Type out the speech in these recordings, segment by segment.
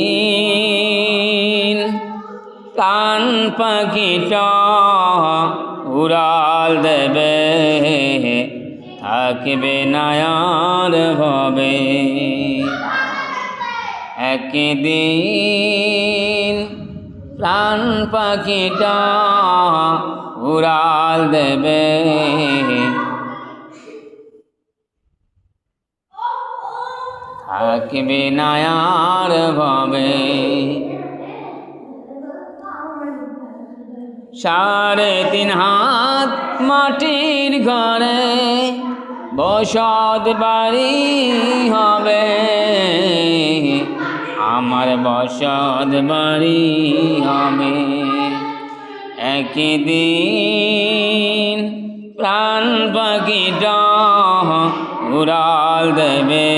একদিন কান পাখিটা উড়াল দেবে, থাকবে না আর ভবে। একদিন প্রাণ পাখিটা উড়াল দেবে, থাকবে না আর ভবে। 3.5 হাত মাটির ঘরে বসত বাড়ি হবে, আমার বসত বাড়ি হবে। একদিন প্রাণ পাখিটা উড়াল দেবে,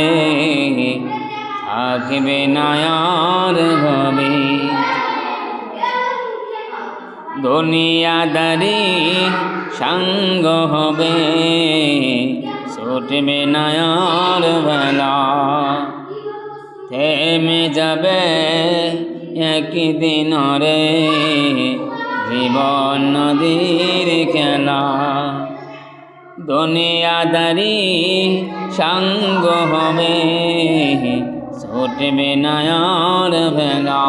থাকবে না আর ভবে। দুনিয়াদারি সঙ্গ হবে, ছুটবে না আর বেলা। থেমে যাবে একদিন রে জীবন নদীর খেলা। দুনিয়াদারি সঙ্গ হবে, ছুটবে না আর বেলা।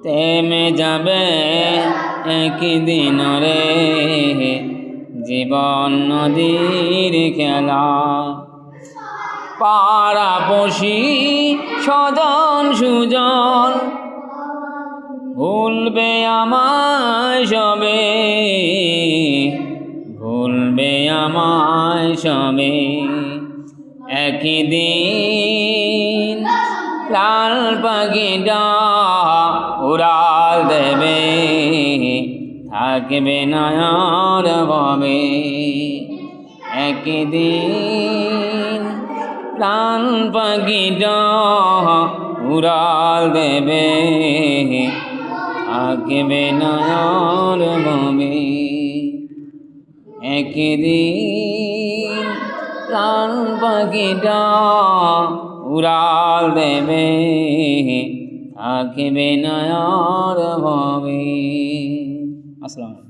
থেমে যাবে একদিন রে জীবন নদীর খেলা। পাড়াপড়শি স্বজন সুজন ভুলবে আমায় সবে, ভুলবে আমায় সবে। একদিন লাল পাখিটা উড়াল দেবে, থাকবে না আর ভবে। একদিন প্রাণ পাখিটা উড়াল দেবে, থাকবে না আর ভবে। একদিন প্রাণ পাখিটা উড়াল দেবে, থাকবে না আর ভবে। আসসালামু আলাইকুম।